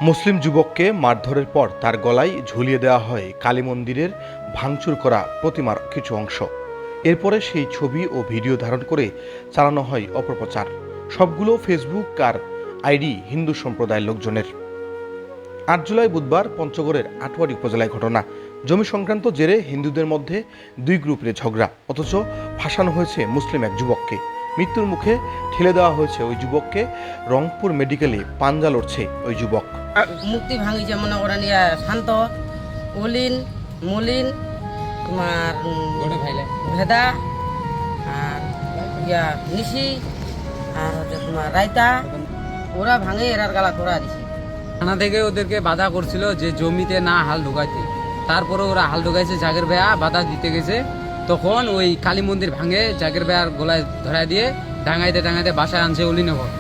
মুসলিম যুবককে মারধরের পর তার গলায় ঝুলিয়ে দেওয়া হয় কালী মন্দিরের ভাঙচুর করা প্রতিমার কিছু অংশ। এরপরে সেই ছবি ও ভিডিও ধারণ করে চালানো হয় অপপ্রচার। সবগুলো ফেসবুক আর আইডি হিন্দু সম্প্রদায়ের লোকজনের। ৮ জুলাই বুধবার পঞ্চগড়ের আটোয়ারি উপজেলায় ঘটনা। জমি সংক্রান্ত জেরে হিন্দুদের মধ্যে দুই গ্রুপের ঝগড়া, অথচ ফাঁসানো হয়েছে মুসলিম এক যুবককে। মৃত্যুর মুখে ঠেলে দেওয়া হয়েছে ওই যুবককে। রংপুর মেডিকেলে পাঞ্জা লড়ছে ওই যুবক। মূর্তি ভাঙিছে মনে করেন শান্ত, অলিন, মলিন, তোমার ভেদা আর নিশি আর হচ্ছে তোমার রায়তা, ওরা ভাঙে এরার গালা তোরা দিছে। থানা থেকে ওদেরকে বাধা করছিল যে জমিতে না হাল ঢুকাইতে, তারপরে ওরা হাল ঢুকাইছে। জাগের ভাইয়া বাধা দিতে গেছে, তখন ওই কালী মন্দির ভাঙে জাগের ভাইয়ার গলায় ধরাই দিয়ে ডাঙাইতে ডাঙাইতে বাসায় আনছে অলিনগর।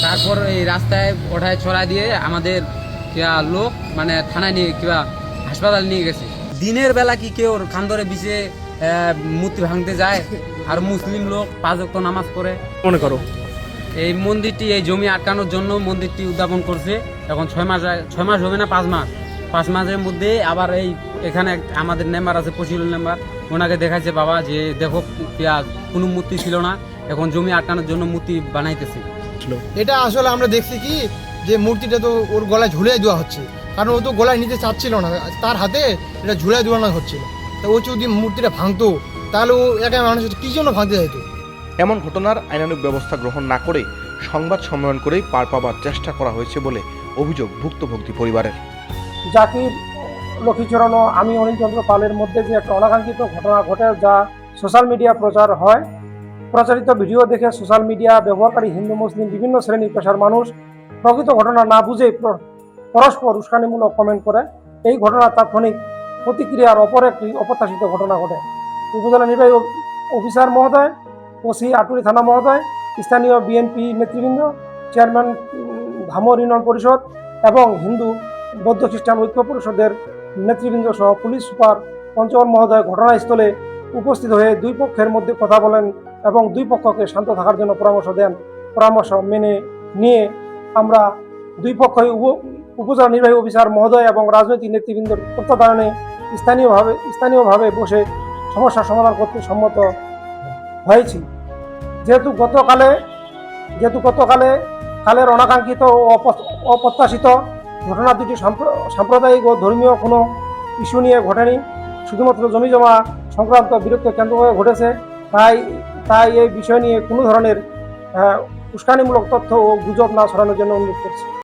তারপর এই রাস্তায় ওঠায় ছড়া দিয়ে আমাদের লোক মানে থানায় নিয়ে হাসপাতাল নিয়ে গেছে। দিনের বেলা কি কেউ খান ধরে বিছে মূর্তি ভাঙতে যায়? আর মুসলিম লোক 5 ওয়াক্ত নামাজ পড়ে। মনে করো এই মন্দিরটি, এই জমি আটকানোর জন্য মন্দিরটি উদ্যাপন করছে। এখন 6 মাস হবে না, 5 মাস। 5 মাসের মধ্যে আবার এখানে আমাদের মেম্বার আছে, পশিরুল মেম্বার, ওনাকে দেখাইছে বাবা যে দেখো কোনো মূর্তি ছিল না, এখন জমি আটকানোর জন্য মূর্তি বানাইতেছে। এটা আসলে আমরা দেখছি কি যে মূর্তিটা তো ওর গলায় ঝুলিয়ে দেওয়া হচ্ছে, কারণ ও তো গলায় নিতে চাচ্ছিল না, তার হাতে এটা ঝুলিয়ে দেওয়ানো হচ্ছিল। তো ও যদি মূর্তিটা ভাঙতো তাহলে ও একা মানুষ কি জন্য ভাঙতে যাইতো? এমন ঘটনার আইনানুগ ব্যবস্থা গ্রহণ না করে সংবাদ সম্মেলন করেই পার পাবার চেষ্টা করা হয়েছে বলে অভিযোগ ভুক্তভোগী পরিবারের। জাকির, লক্ষ্মীচরণ ও আমি অনিলচন্দ্র পালের মধ্যে যে একটা অনাকাঙ্ক্ষিত ঘটনা ঘটে, যা সোশ্যাল মিডিয়া প্রচার হয়। প্রচারিত ভিডিও দেখে সোশ্যাল মিডিয়া ব্যবহারকারী হিন্দু মুসলিম বিভিন্ন শ্রেণী পেশার মানুষ প্রকৃত ঘটনা না বুঝে পরস্পর উস্কানিমূলক কমেন্ট করে। এই ঘটনার তাৎক্ষণিক প্রতিক্রিয়ার অপর একটি অপ্রত্যাশিত ঘটনা ঘটে। উপজেলা নির্বাহী অফিসার মহোদয়, ওসি আটুরি থানা মহোদয়, স্থানীয় বিএনপি নেতৃবৃন্দ, চেয়ারম্যান ধামর ইউনিয়ন পরিষদ এবং হিন্দু বৌদ্ধ খ্রিস্টান ঐক্য পরিষদের নেতৃবৃন্দ সহ পুলিশ সুপার পঞ্চগড় মহোদয় ঘটনাস্থলে উপস্থিত হয়ে দুই পক্ষের মধ্যে কথা বলেন এবং দুই পক্ষকে শান্ত থাকার জন্য পরামর্শ দেন। পরামর্শ মেনে নিয়ে আমরা দুই পক্ষই উপজেলা নির্বাহী অফিসার মহোদয় এবং রাজনৈতিক নেতৃবৃন্দের তত্ত্বাবধানে স্থানীয়ভাবে বসে সমস্যার সমাধান করতে সম্মত হয়েছি। যেহেতু গতকালে কালের অনাকাঙ্ক্ষিত ও অপ্রত্যাশিত ঘটনা দুটি সাম্প্রদায়িক ও ধর্মীয় কোনো ইস্যু নিয়ে ঘটেনি, শুধুমাত্র জমি জমা সংক্রান্ত বিরক্ত কেন্দ্র হয়ে ঘটেছে। তাই এই বিষয় নিয়ে কোনো ধরনের উস্কানিমূলক তথ্য ও গুজব না ছড়ানোর জন্য অনুরোধ করছি।